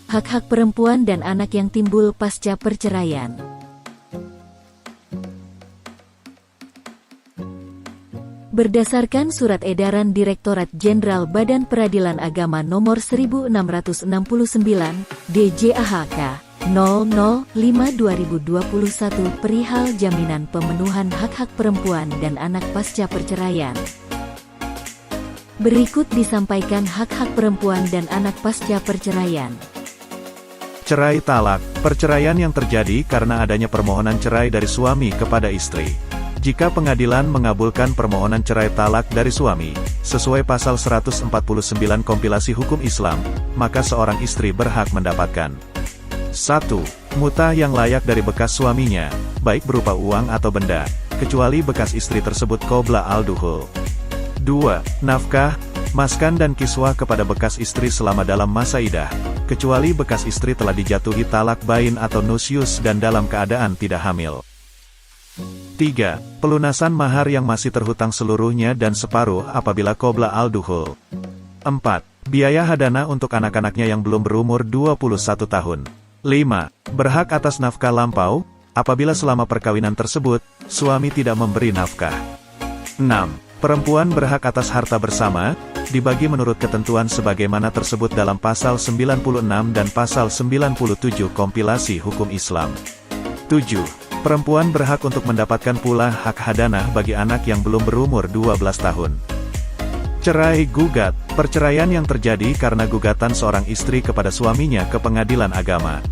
Hak-hak perempuan dan anak yang timbul pasca perceraian. Berdasarkan Surat Edaran Direktorat Jenderal Badan Peradilan Agama Nomor 1669, DJAHK 005/2021 perihal jaminan pemenuhan hak-hak perempuan dan anak pasca perceraian. Berikut disampaikan hak-hak perempuan dan anak pasca perceraian. Cerai talak, perceraian yang terjadi karena adanya permohonan cerai dari suami kepada istri. Jika pengadilan mengabulkan permohonan cerai talak dari suami, sesuai pasal 149 Kompilasi Hukum Islam, maka seorang istri berhak mendapatkan 1. Mutah yang layak dari bekas suaminya, baik berupa uang atau benda, kecuali bekas istri tersebut qobla al-dukhul. 2. Nafkah, maskan dan kiswah kepada bekas istri selama dalam masa iddah, kecuali bekas istri telah dijatuhi talak bain atau nusyus dan dalam keadaan tidak hamil. 3. Pelunasan mahar yang masih terhutang seluruhnya dan separuh apabila qobla al-dukhul. 4. Biaya hadana untuk anak-anaknya yang belum berumur 21 tahun. 5. Berhak atas nafkah lampau, apabila selama perkawinan tersebut, suami tidak memberi nafkah. 6. Perempuan berhak atas harta bersama, dibagi menurut ketentuan sebagaimana tersebut dalam pasal 96 dan pasal 97 Kompilasi Hukum Islam. 7. Perempuan berhak untuk mendapatkan pula hak hadanah bagi anak yang belum berumur 12 tahun. Cerai gugat, perceraian yang terjadi karena gugatan seorang istri kepada suaminya ke pengadilan agama.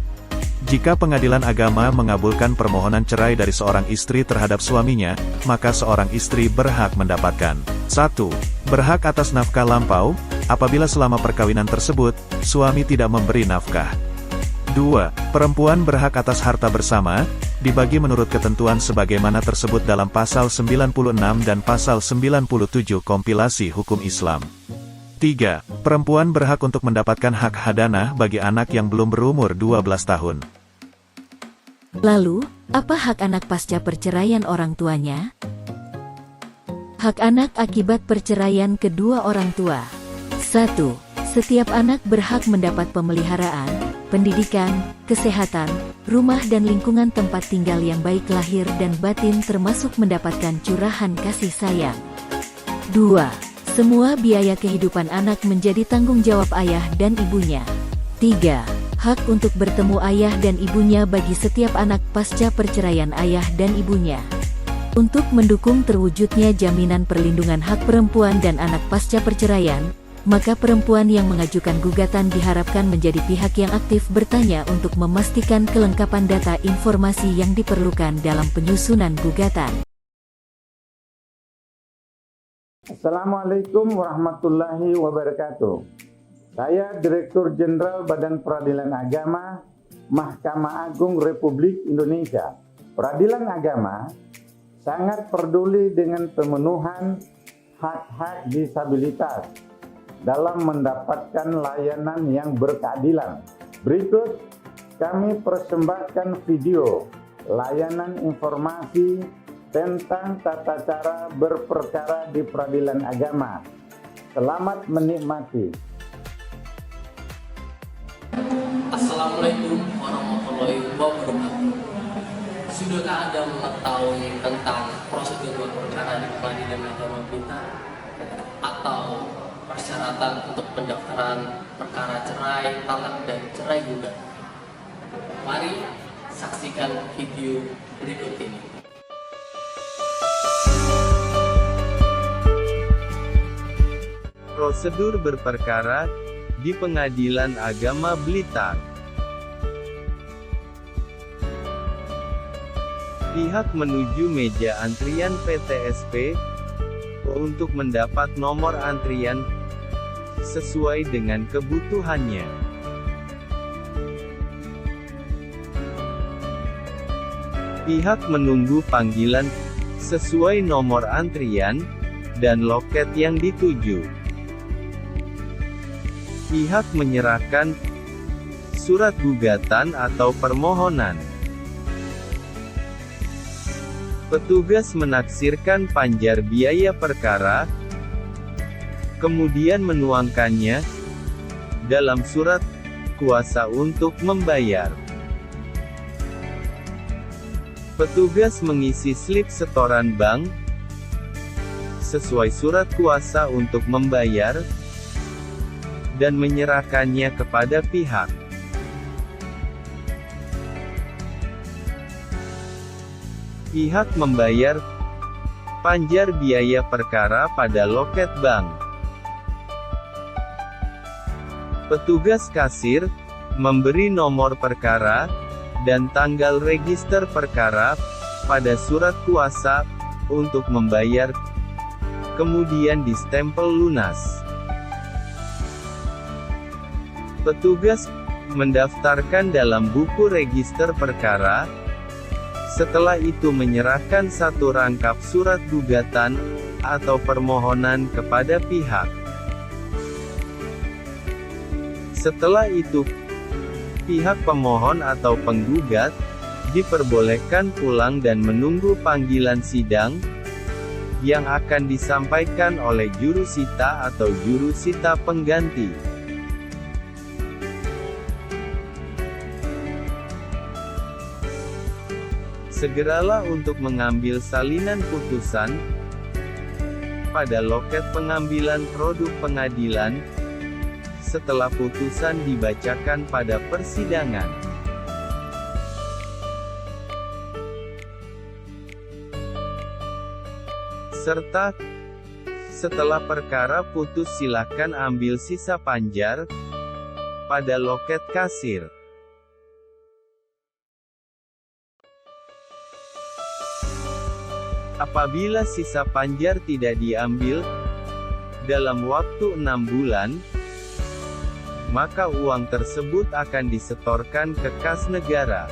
Jika pengadilan agama mengabulkan permohonan cerai dari seorang istri terhadap suaminya, maka seorang istri berhak mendapatkan 1. Berhak atas nafkah lampau, apabila selama perkawinan tersebut, suami tidak memberi nafkah. 2. Perempuan berhak atas harta bersama, dibagi menurut ketentuan sebagaimana tersebut dalam pasal 96 dan pasal 97 Kompilasi Hukum Islam. 3. Perempuan berhak untuk mendapatkan hak hadanah bagi anak yang belum berumur 12 tahun. Lalu, apa hak anak pasca perceraian orang tuanya? Hak anak akibat perceraian kedua orang tua. 1. Setiap anak berhak mendapat pemeliharaan, pendidikan, kesehatan, rumah dan lingkungan tempat tinggal yang baik lahir dan batin termasuk mendapatkan curahan kasih sayang. 2. Semua biaya kehidupan anak menjadi tanggung jawab ayah dan ibunya. 3. Hak untuk bertemu ayah dan ibunya bagi setiap anak pasca perceraian ayah dan ibunya. Untuk mendukung terwujudnya jaminan perlindungan hak perempuan dan anak pasca perceraian, maka perempuan yang mengajukan gugatan diharapkan menjadi pihak yang aktif bertanya untuk memastikan kelengkapan data informasi yang diperlukan dalam penyusunan gugatan. Assalamualaikum warahmatullahi wabarakatuh. Saya Direktur Jenderal Badan Peradilan Agama, Mahkamah Agung Republik Indonesia. Peradilan agama sangat peduli dengan pemenuhan hak-hak disabilitas dalam mendapatkan layanan yang berkeadilan. Berikut kami persembahkan video layanan informasi tentang tata cara berperkara di peradilan agama. Selamat menikmati. Assalamualaikum warahmatullahi wabarakatuh. Sudahkah Anda mengetahui tentang prosedur berperkara di pengadilan agama kita atau persyaratan untuk pendaftaran perkara cerai, talak, dan cerai gugat? Mari saksikan video berikut ini. Prosedur berperkara di Pengadilan Agama Blitar. Pihak menuju meja antrian PTSP untuk mendapat nomor antrian sesuai dengan kebutuhannya. Pihak menunggu panggilan sesuai nomor antrian dan loket yang dituju. Pihak menyerahkan surat gugatan atau permohonan. Petugas menaksirkan panjar biaya perkara, kemudian menuangkannya dalam surat kuasa untuk membayar. Petugas mengisi slip setoran bank sesuai surat kuasa untuk membayar dan menyerahkannya kepada pihak. Pihak membayar panjar biaya perkara pada loket bank. Petugas kasir memberi nomor perkara dan tanggal register perkara pada surat kuasa untuk membayar, kemudian distempel lunas. Petugas mendaftarkan dalam buku register perkara. Setelah itu menyerahkan satu rangkap surat gugatan atau permohonan kepada pihak. Setelah itu, pihak pemohon atau penggugat diperbolehkan pulang dan menunggu panggilan sidang yang akan disampaikan oleh jurusita atau jurusita pengganti. Segeralah untuk mengambil salinan putusan pada loket pengambilan produk pengadilan setelah putusan dibacakan pada persidangan. Serta setelah perkara putus silakan ambil sisa panjar pada loket kasir. Apabila sisa panjar tidak diambil dalam waktu 6 bulan, maka uang tersebut akan disetorkan ke kas negara.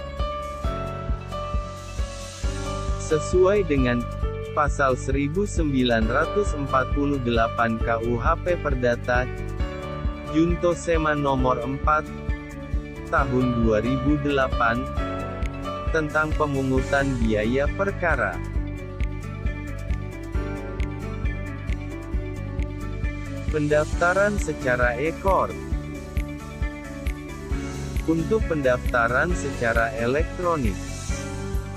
Sesuai dengan pasal 1948 KUHP Perdata, Junto Sema nomor 4 tahun 2008 tentang pemungutan biaya perkara. Pendaftaran secara e-court. Untuk pendaftaran secara elektronik,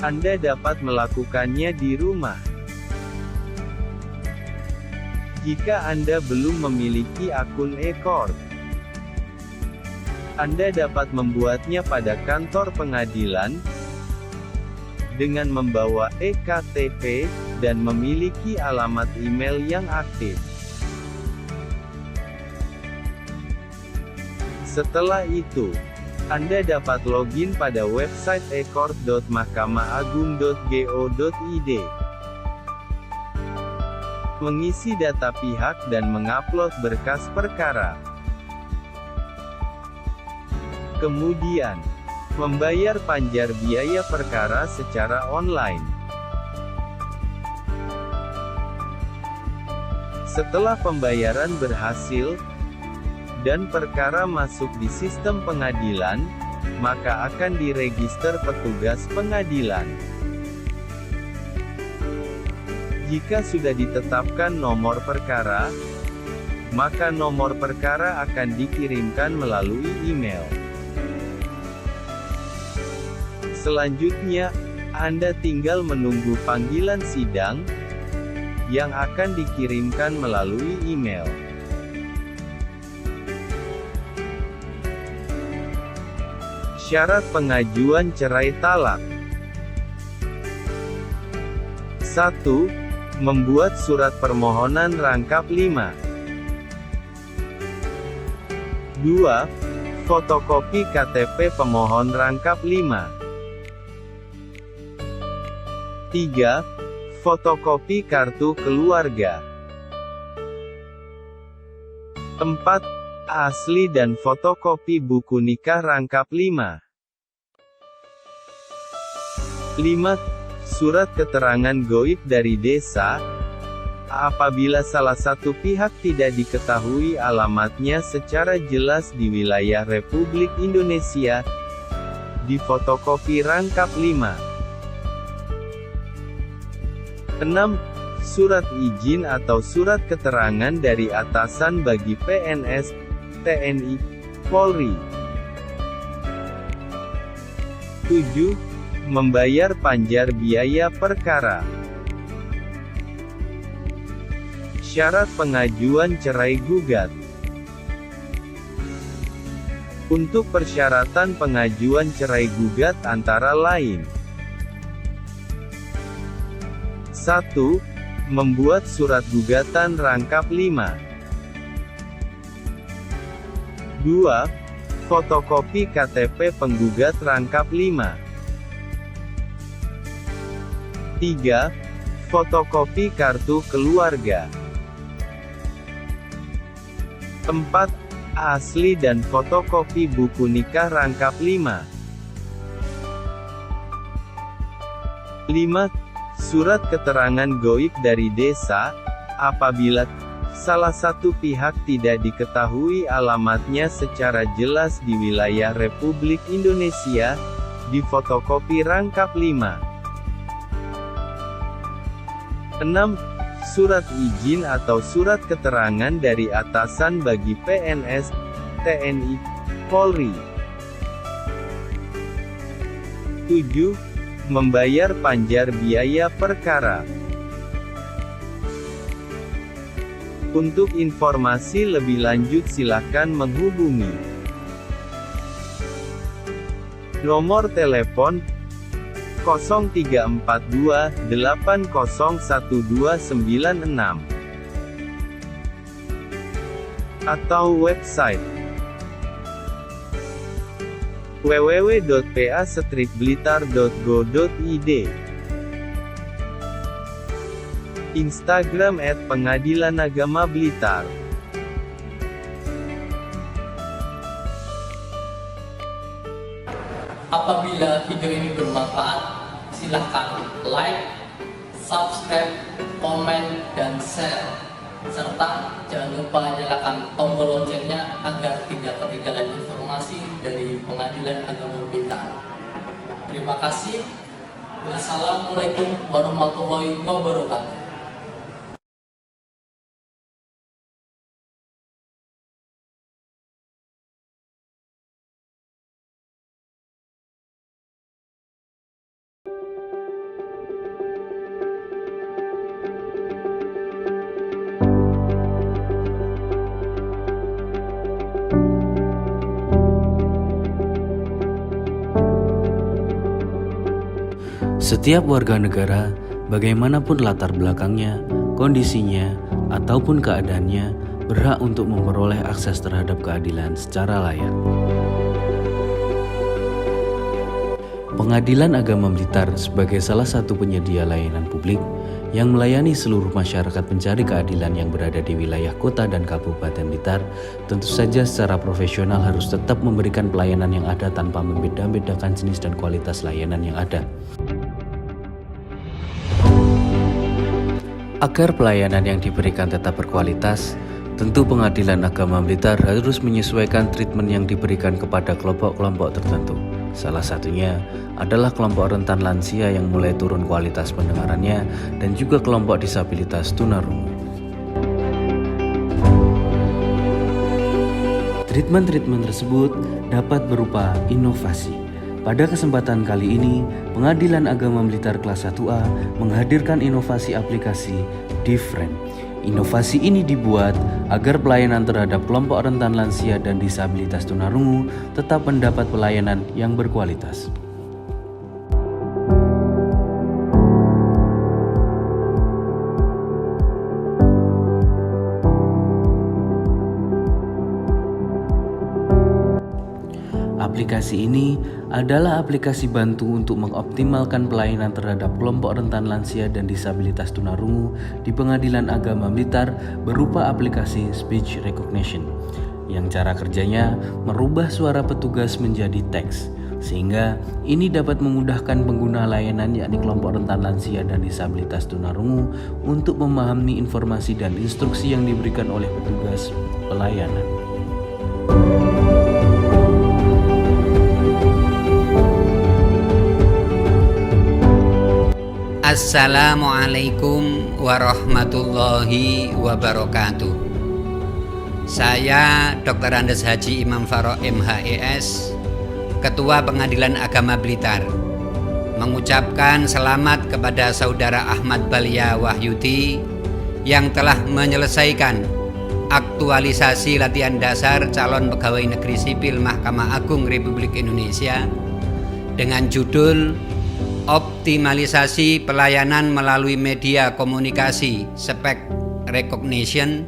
Anda dapat melakukannya di rumah. Jika Anda belum memiliki akun e-court, Anda dapat membuatnya pada kantor pengadilan dengan membawa e-KTP dan memiliki alamat email yang aktif. Setelah itu, Anda dapat login pada website e-court.mahkamaagung.go.id, mengisi data pihak dan mengupload berkas perkara. Kemudian, membayar panjar biaya perkara secara online. Setelah pembayaran berhasil, dan perkara masuk di sistem pengadilan, maka akan diregister petugas pengadilan. Jika sudah ditetapkan nomor perkara, maka nomor perkara akan dikirimkan melalui email. Selanjutnya, Anda tinggal menunggu panggilan sidang yang akan dikirimkan melalui email. Syarat pengajuan cerai talak. 1. Membuat surat permohonan rangkap 5. 2. Fotokopi KTP pemohon rangkap 5. 3. Fotokopi kartu keluarga. 4. Asli dan fotokopi buku nikah rangkap 5. 5. Surat keterangan gaib dari desa. Apabila salah satu pihak tidak diketahui alamatnya secara jelas di wilayah Republik Indonesia, difotokopi rangkap 5. 6. Surat izin atau surat keterangan dari atasan bagi PNS, TNI, Polri, 7. Membayar panjar biaya perkara. Syarat pengajuan cerai gugat. Untuk persyaratan pengajuan cerai gugat antara lain: 1. Membuat surat gugatan rangkap 5. 2. Fotokopi KTP penggugat rangkap 5. 3. Fotokopi kartu keluarga. 4. Asli dan fotokopi buku nikah rangkap 5. 5. Surat keterangan gaib dari desa, apabila salah satu pihak tidak diketahui alamatnya secara jelas di wilayah Republik Indonesia, difotokopi rangkap 5. 6. Surat izin atau surat keterangan dari atasan bagi PNS, TNI, Polri. 7. Membayar panjar biaya perkara. Untuk informasi lebih lanjut silakan menghubungi nomor telepon 0342 801296 atau website www.pa-blitar.go.id, Instagram @pengadilanagama_blitar. Apabila video ini bermanfaat, silahkan like, subscribe, komen, dan share. Serta jangan lupa nyalakan tombol loncengnya agar tidak ketinggalan informasi dari Pengadilan Agama Blitar. Terima kasih. Wassalamualaikum warahmatullahi wabarakatuh. Setiap warga negara, bagaimanapun latar belakangnya, kondisinya, ataupun keadaannya, berhak untuk memperoleh akses terhadap keadilan secara layak. Pengadilan Agama Blitar sebagai salah satu penyedia layanan publik yang melayani seluruh masyarakat pencari keadilan yang berada di wilayah kota dan Kabupaten Blitar, tentu saja secara profesional harus tetap memberikan pelayanan yang ada tanpa membeda-bedakan jenis dan kualitas layanan yang ada. Agar pelayanan yang diberikan tetap berkualitas, tentu Pengadilan Agama Blitar harus menyesuaikan treatment yang diberikan kepada kelompok-kelompok tertentu. Salah satunya adalah kelompok rentan lansia yang mulai turun kualitas pendengarannya dan juga kelompok disabilitas tunarungu. Treatment-treatment tersebut dapat berupa inovasi. Pada kesempatan kali ini, Pengadilan Agama Blitar kelas 1A menghadirkan inovasi aplikasi Different. Inovasi ini dibuat agar pelayanan terhadap kelompok rentan lansia dan disabilitas tunarungu tetap mendapat pelayanan yang berkualitas. Aplikasi ini adalah aplikasi bantu untuk mengoptimalkan pelayanan terhadap kelompok rentan lansia dan disabilitas tunarungu di Pengadilan Agama Blitar berupa aplikasi Speech Recognition, yang cara kerjanya merubah suara petugas menjadi teks, sehingga ini dapat memudahkan pengguna layanan yakni kelompok rentan lansia dan disabilitas tunarungu untuk memahami informasi dan instruksi yang diberikan oleh petugas pelayanan. Assalamualaikum warahmatullahi wabarakatuh. Saya Dr. Andes Haji Imam Farok MHES, Ketua Pengadilan Agama Blitar, mengucapkan selamat kepada Saudara Ahmad Balia Wahyudi yang telah menyelesaikan aktualisasi latihan dasar calon pegawai negeri sipil Mahkamah Agung Republik Indonesia dengan judul Optimalisasi Pelayanan Melalui Media Komunikasi Spek Recognition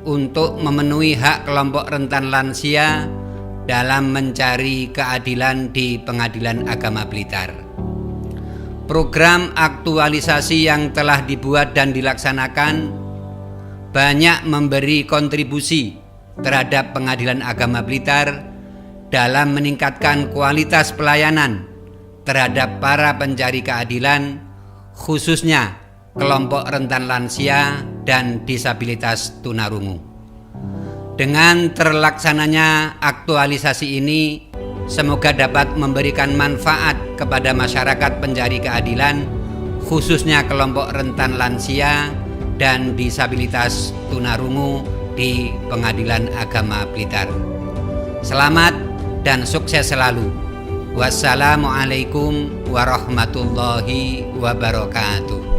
untuk memenuhi hak kelompok rentan lansia dalam mencari keadilan di Pengadilan Agama Blitar. Program aktualisasi yang telah dibuat dan dilaksanakan banyak memberi kontribusi terhadap Pengadilan Agama Blitar dalam meningkatkan kualitas pelayanan terhadap para pencari keadilan, khususnya kelompok rentan lansia dan disabilitas tunarungu. Dengan terlaksananya aktualisasi ini, semoga dapat memberikan manfaat kepada masyarakat pencari keadilan, khususnya kelompok rentan lansia dan disabilitas tunarungu di Pengadilan Agama Blitar. Selamat dan sukses selalu. Wassalamualaikum warahmatullahi wabarakatuh.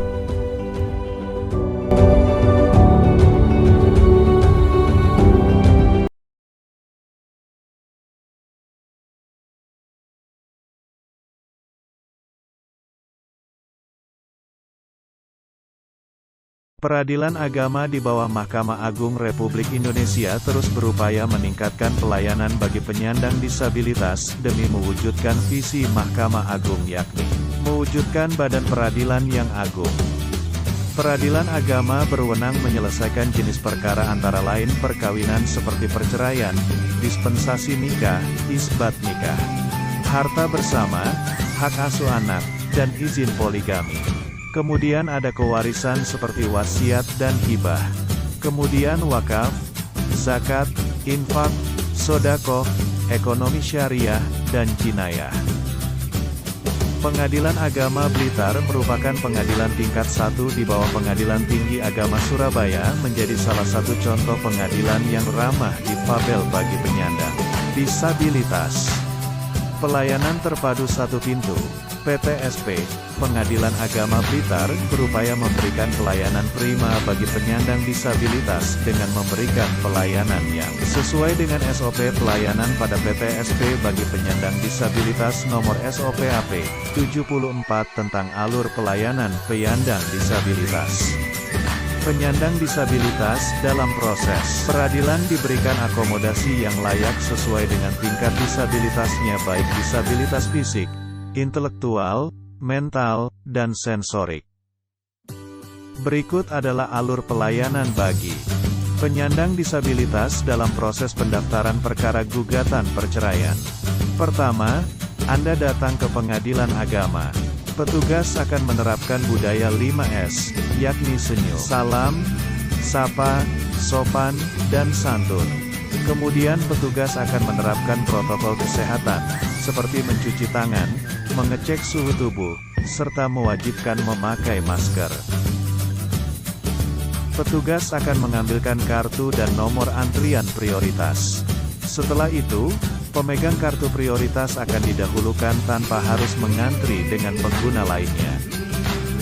Peradilan agama di bawah Mahkamah Agung Republik Indonesia terus berupaya meningkatkan pelayanan bagi penyandang disabilitas demi mewujudkan visi Mahkamah Agung, yakni mewujudkan badan peradilan yang agung. Peradilan agama berwenang menyelesaikan jenis perkara antara lain perkawinan seperti perceraian, dispensasi nikah, isbat nikah, harta bersama, hak asuh anak, dan izin poligami. Kemudian ada kewarisan seperti wasiat dan hibah. Kemudian wakaf, zakat, infak, sodaqoh, ekonomi syariah, dan jinayah. Pengadilan Agama Blitar merupakan pengadilan tingkat 1 di bawah Pengadilan Tinggi Agama Surabaya, menjadi salah satu contoh pengadilan yang ramah difabel bagi penyandang disabilitas. Pelayanan terpadu satu pintu, PTSP, Pengadilan Agama Blitar berupaya memberikan pelayanan prima bagi penyandang disabilitas dengan memberikan pelayanan yang sesuai dengan SOP pelayanan pada PTSP bagi penyandang disabilitas nomor SOP-AP 74 tentang alur pelayanan penyandang disabilitas. Penyandang disabilitas dalam proses peradilan diberikan akomodasi yang layak sesuai dengan tingkat disabilitasnya, baik disabilitas fisik, intelektual, mental, dan sensorik. Berikut adalah alur pelayanan bagi penyandang disabilitas dalam proses pendaftaran perkara gugatan perceraian. Pertama, Anda datang ke Pengadilan Agama. Petugas akan menerapkan budaya 5S, yakni senyum, salam, sapa, sopan, dan santun. Kemudian petugas akan menerapkan protokol kesehatan, seperti mencuci tangan, mengecek suhu tubuh, serta mewajibkan memakai masker. Petugas akan mengambilkan kartu dan nomor antrian prioritas. Setelah itu, pemegang kartu prioritas akan didahulukan tanpa harus mengantri dengan pengguna lainnya.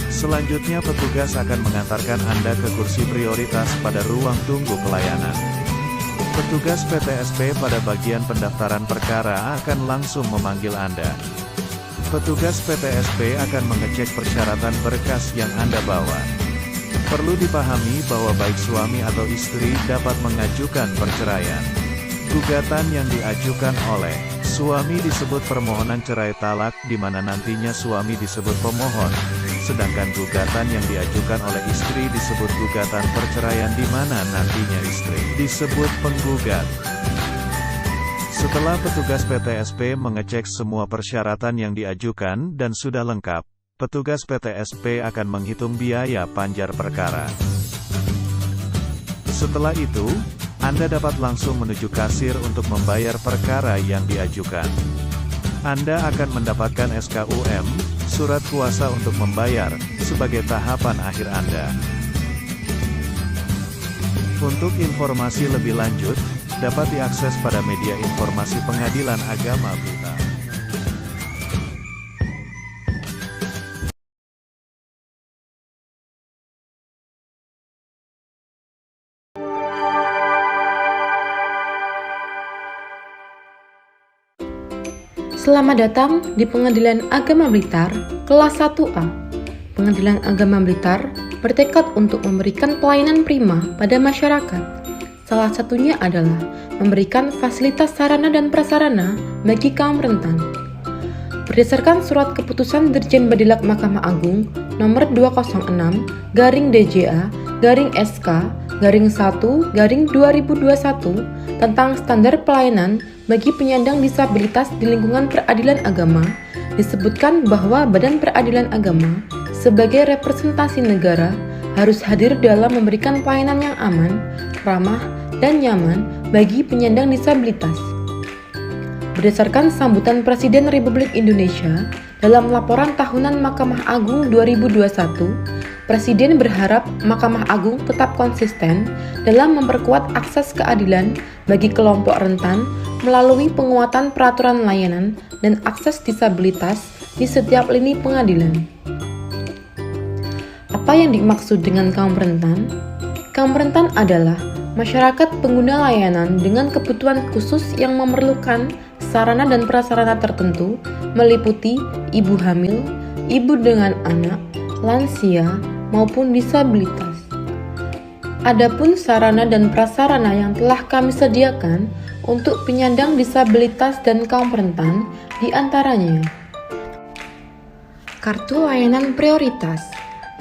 Selanjutnya petugas akan mengantarkan Anda ke kursi prioritas pada ruang tunggu pelayanan. Petugas PTSP pada bagian pendaftaran perkara akan langsung memanggil Anda. Petugas PTSP akan mengecek persyaratan berkas yang Anda bawa. Perlu dipahami bahwa baik suami atau istri dapat mengajukan perceraian. Gugatan yang diajukan oleh suami disebut permohonan cerai talak, di mana nantinya suami disebut pemohon, sedangkan gugatan yang diajukan oleh istri disebut gugatan perceraian, di mana nantinya istri disebut penggugat. Setelah petugas PTSP mengecek semua persyaratan yang diajukan dan sudah lengkap, petugas PTSP akan menghitung biaya panjar perkara. Setelah itu, Anda dapat langsung menuju kasir untuk membayar perkara yang diajukan. Anda akan mendapatkan SKUM, surat kuasa untuk membayar, sebagai tahapan akhir Anda. Untuk informasi lebih lanjut, dapat diakses pada media informasi Pengadilan Agama Blitar. Selamat datang di Pengadilan Agama Blitar, kelas 1A. Pengadilan Agama Blitar bertekad untuk memberikan pelayanan prima pada masyarakat. Salah satunya adalah memberikan fasilitas sarana dan prasarana bagi kaum rentan. Berdasarkan surat keputusan Dirjen Badilak Mahkamah Agung nomor 206/DJA/SK/1/2021 tentang standar pelayanan bagi penyandang disabilitas di lingkungan peradilan agama, disebutkan bahwa Badan Peradilan Agama sebagai representasi negara harus hadir dalam memberikan pelayanan yang aman, ramah, dan nyaman bagi penyandang disabilitas. Berdasarkan sambutan Presiden Republik Indonesia dalam laporan tahunan Mahkamah Agung 2021, Presiden berharap Mahkamah Agung tetap konsisten dalam memperkuat akses keadilan bagi kelompok rentan melalui penguatan peraturan layanan dan akses disabilitas di setiap lini pengadilan. Apa yang dimaksud dengan kaum rentan? Kaum rentan adalah masyarakat pengguna layanan dengan kebutuhan khusus yang memerlukan sarana dan prasarana tertentu, meliputi ibu hamil, ibu dengan anak, lansia, maupun disabilitas. Adapun sarana dan prasarana yang telah kami sediakan untuk penyandang disabilitas dan kaum rentan diantaranya kartu layanan prioritas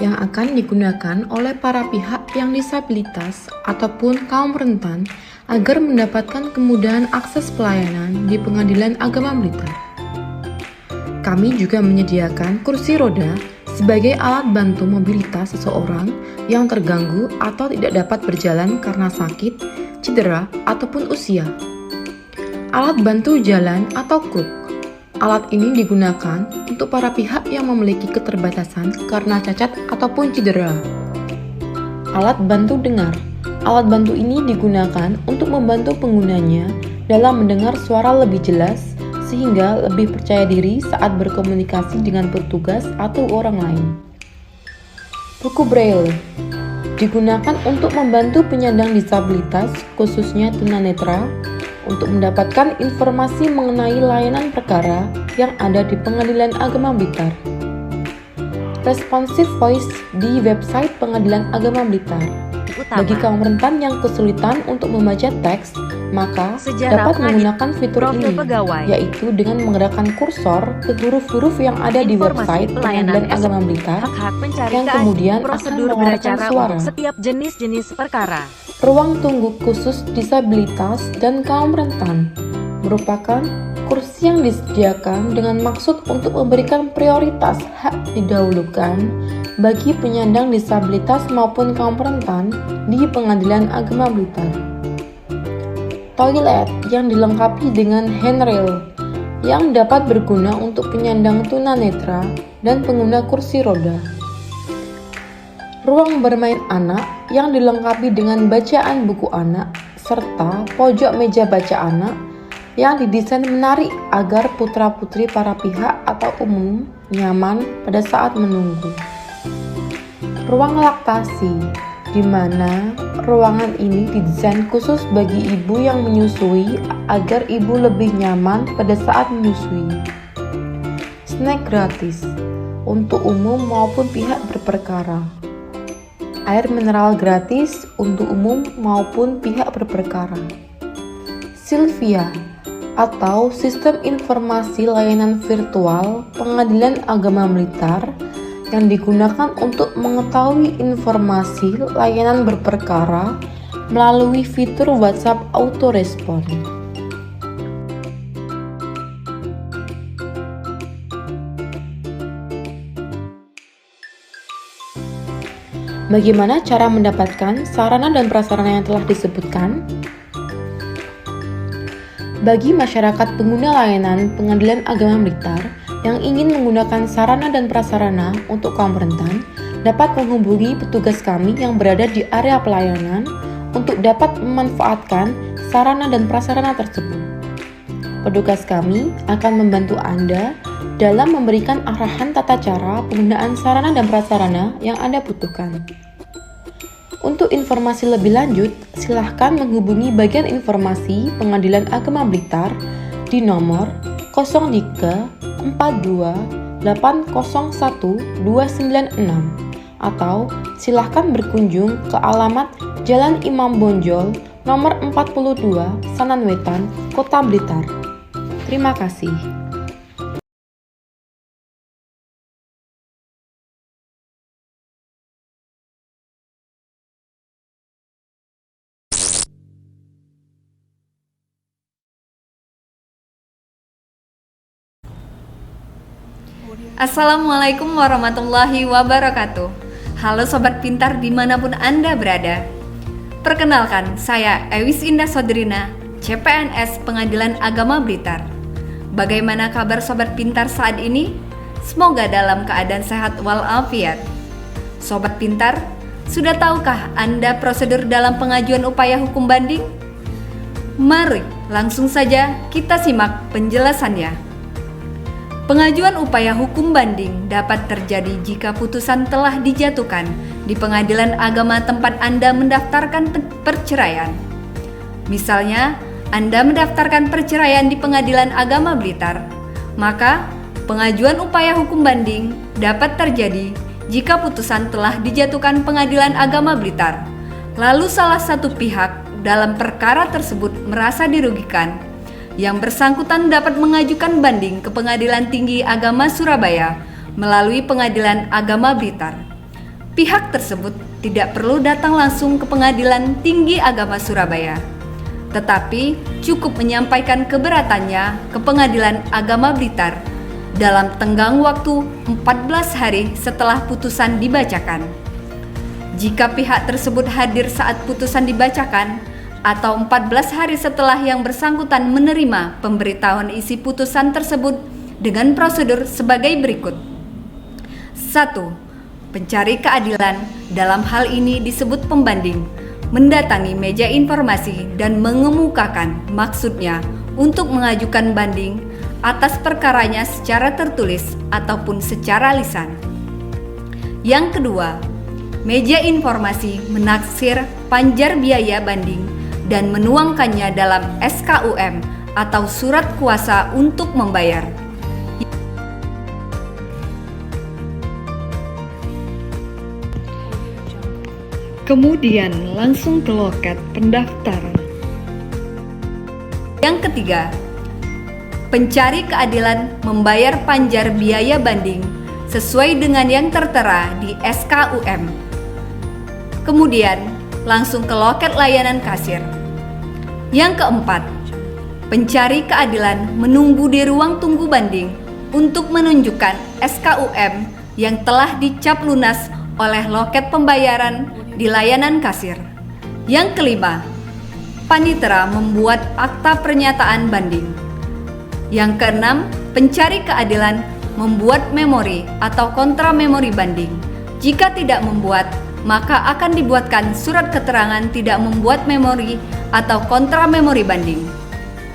yang akan digunakan oleh para pihak yang disabilitas ataupun kaum rentan agar mendapatkan kemudahan akses pelayanan di Pengadilan Agama Blitar. Kami juga menyediakan kursi roda sebagai alat bantu mobilitas seseorang yang terganggu atau tidak dapat berjalan karena sakit, cedera, ataupun usia. Alat bantu jalan atau kruk. Alat ini digunakan untuk para pihak yang memiliki keterbatasan karena cacat ataupun cedera. Alat bantu dengar. Alat bantu ini digunakan untuk membantu penggunanya dalam mendengar suara lebih jelas sehingga lebih percaya diri saat berkomunikasi dengan petugas atau orang lain. Buku Braille digunakan untuk membantu penyandang disabilitas, khususnya tunanetra, untuk mendapatkan informasi mengenai layanan perkara yang ada di Pengadilan Agama Blitar. Responsive voice di website Pengadilan Agama Blitar. Bagi kaum rentan yang kesulitan untuk membaca teks, maka dapat menggunakan fitur ini, yaitu dengan menggerakkan kursor ke huruf-huruf yang ada di website Pengadilan Agama Blitar, yang kemudian akan mengeluarkan suara. Setiap jenis-jenis perkara. Ruang tunggu khusus disabilitas dan kaum rentan merupakan kursi yang disediakan dengan maksud untuk memberikan prioritas hak didahulukan bagi penyandang disabilitas maupun kaum rentan di Pengadilan Agama Blitar. Toilet yang dilengkapi dengan handrail yang dapat berguna untuk penyandang tunanetra dan pengguna kursi roda. Ruang bermain anak yang dilengkapi dengan bacaan buku anak serta pojok meja baca anak yang didesain menarik agar putra-putri para pihak atau umum nyaman pada saat menunggu. Ruang laktasi, di mana ruangan ini didesain khusus bagi ibu yang menyusui agar ibu lebih nyaman pada saat menyusui. Snack gratis untuk umum maupun pihak berperkara. Air mineral gratis untuk umum maupun pihak berperkara. Silvia atau Sistem Informasi Layanan Virtual Pengadilan Agama Blitar yang digunakan untuk mengetahui informasi layanan berperkara melalui fitur WhatsApp Autorespon. Bagaimana cara mendapatkan sarana dan prasarana yang telah disebutkan? Bagi masyarakat pengguna layanan Pengadilan Agama Blitar yang ingin menggunakan sarana dan prasarana untuk kaum rentan, dapat menghubungi petugas kami yang berada di area pelayanan untuk dapat memanfaatkan sarana dan prasarana tersebut. Petugas kami akan membantu Anda dalam memberikan arahan tata cara penggunaan sarana dan prasarana yang Anda butuhkan. Untuk informasi lebih lanjut, silahkan menghubungi bagian informasi Pengadilan Agama Blitar di nomor 03 42 801 296 atau silahkan berkunjung ke alamat Jalan Imam Bonjol nomor 42 Sananwetan, Kota Blitar. Terima kasih. Assalamualaikum warahmatullahi wabarakatuh. Halo Sobat Pintar dimanapun Anda berada. Perkenalkan, saya Ewis Indah Sodrina, CPNS Pengadilan Agama Blitar. Bagaimana kabar Sobat Pintar saat ini? Semoga dalam keadaan sehat walafiat. Sobat Pintar, sudah tahukah Anda prosedur dalam pengajuan upaya hukum banding? Mari langsung saja kita simak penjelasannya. Pengajuan upaya hukum banding dapat terjadi jika putusan telah dijatuhkan di pengadilan agama tempat Anda mendaftarkan perceraian. Misalnya, Anda mendaftarkan perceraian di Pengadilan Agama Blitar, maka pengajuan upaya hukum banding dapat terjadi jika putusan telah dijatuhkan Pengadilan Agama Blitar, lalu salah satu pihak dalam perkara tersebut merasa dirugikan. Yang bersangkutan dapat mengajukan banding ke Pengadilan Tinggi Agama Surabaya melalui Pengadilan Agama Blitar. Pihak tersebut tidak perlu datang langsung ke Pengadilan Tinggi Agama Surabaya, tetapi cukup menyampaikan keberatannya ke Pengadilan Agama Blitar dalam tenggang waktu 14 hari setelah putusan dibacakan. Jika pihak tersebut hadir saat putusan dibacakan, atau 14 hari setelah yang bersangkutan menerima pemberitahuan isi putusan tersebut dengan prosedur sebagai berikut. 1. Pencari keadilan, dalam hal ini disebut pembanding, mendatangi meja informasi dan mengemukakan maksudnya untuk mengajukan banding atas perkaranya secara tertulis ataupun secara lisan. Yang kedua, meja informasi menaksir panjar biaya banding dan menuangkannya dalam SKUM atau surat kuasa untuk membayar. Kemudian langsung ke loket pendaftaran. Yang ketiga, pencari keadilan membayar panjar biaya banding sesuai dengan yang tertera di SKUM. Kemudian langsung ke loket layanan kasir. Yang keempat, pencari keadilan menunggu di ruang tunggu banding untuk menunjukkan SKUM yang telah dicap lunas oleh loket pembayaran di layanan kasir. Yang kelima, panitera membuat akta pernyataan banding. Yang keenam, pencari keadilan membuat memori atau kontra memori banding. Jika tidak membuat, maka akan dibuatkan surat keterangan tidak membuat memori atau kontra memori banding.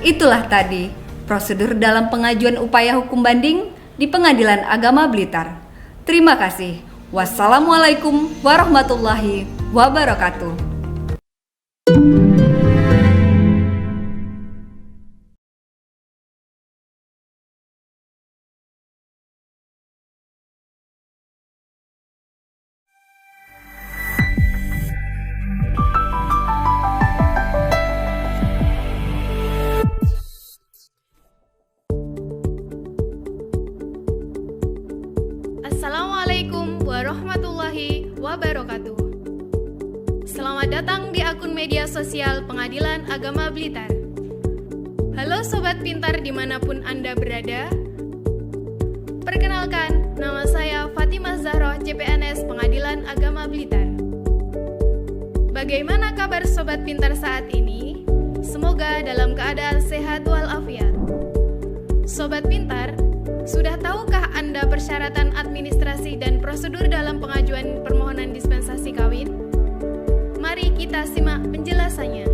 Itulah tadi prosedur dalam pengajuan upaya hukum banding di Pengadilan Agama Blitar. Terima kasih. Wassalamualaikum warahmatullahi wabarakatuh. Assalamualaikum warahmatullahi wabarakatuh. Selamat datang di akun media sosial Pengadilan Agama Blitar. Halo Sobat Pintar dimanapun Anda berada. Perkenalkan, nama saya Fatimah Zahroh, CPNS Pengadilan Agama Blitar. Bagaimana kabar Sobat Pintar saat ini? Semoga dalam keadaan sehat walafiat. Sobat Pintar, sudah tahukah Anda persyaratan administrasi dan prosedur dalam pengajuan permohonan dispensasi kawin? Mari kita simak penjelasannya.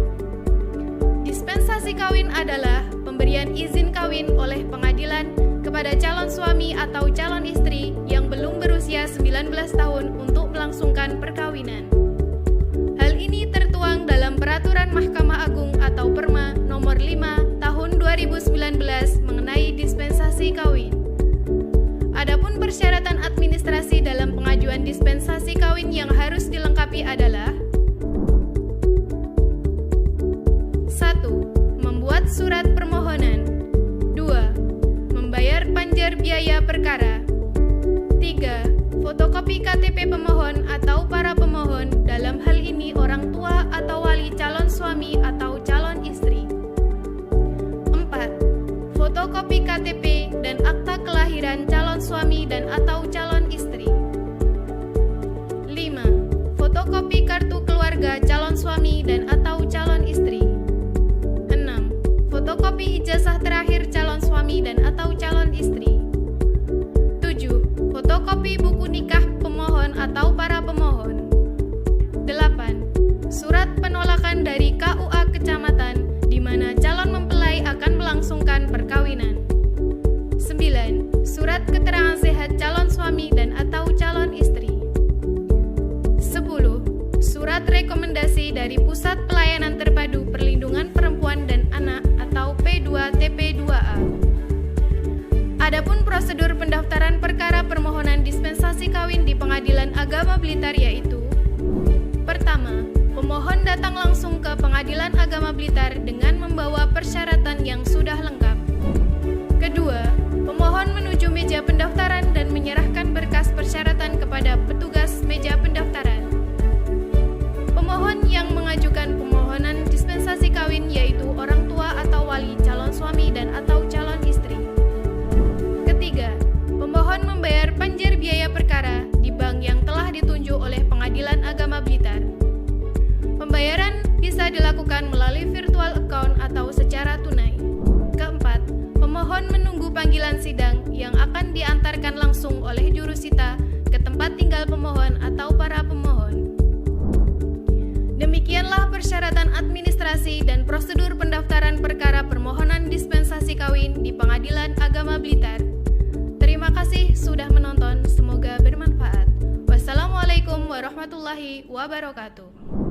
Dispensasi kawin adalah pemberian izin kawin oleh pengadilan kepada calon suami atau calon istri yang belum berusia 19 tahun untuk melangsungkan perkawinan. Hal ini tertuang dalam Peraturan Mahkamah Agung atau Perma nomor 5 tahun 2019 mengenai dispensasi persyaratan administrasi dalam pengajuan dispensasi kawin yang harus dilengkapi adalah 1. Membuat surat permohonan. 2. Membayar panjar biaya perkara. 3. Fotokopi KTP pemohon atau para pemohon, dalam hal ini orang tua atau wali calon suami atau calon istri. 4. Fotokopi KTP dan akta kelahiran calon suami dan atau calon istri. 5. Fotokopi kartu keluarga calon suami dan atau calon istri. 6. Fotokopi ijazah terakhir calon suami dan atau calon istri. 7. Fotokopi buku nikah pemohon atau para pemohon. 8. Surat penolakan dari KUA kecamatan di mana calon mempelai akan melangsungkan perkawinan. 9. Surat keterangan sehat calon suami dan atau calon istri. 10. Surat rekomendasi dari Pusat Pelayanan Terpadu Perlindungan Perempuan dan Anak atau P2TP2A. Adapun prosedur pendaftaran perkara permohonan dispensasi kawin di Pengadilan Agama Blitar yaitu: pertama, pemohon datang langsung ke Pengadilan Agama Blitar dengan membawa persyaratan yang sudah lengkap. Kedua, pemohon menuju meja pendaftaran dan menyerahkan berkas persyaratan kepada petugas meja pendaftaran. Pemohon yang mengajukan permohonan dispensasi kawin yaitu orang tua atau wali calon suami dan atau calon istri. Ketiga, pemohon membayar panjar biaya perkara di bank yang telah ditunjuk oleh Pengadilan Agama Blitar. Pembayaran bisa dilakukan melalui virtual account atau secara tunai. Keempat, pemohon menunggu panggilan sidang yang akan diantarkan langsung oleh jurusita ke tempat tinggal pemohon atau para pemohon. Demikianlah persyaratan administrasi dan prosedur pendaftaran perkara permohonan dispensasi kawin di Pengadilan Agama Blitar. Terima kasih sudah menonton, semoga bermanfaat. Wassalamualaikum warahmatullahi wabarakatuh.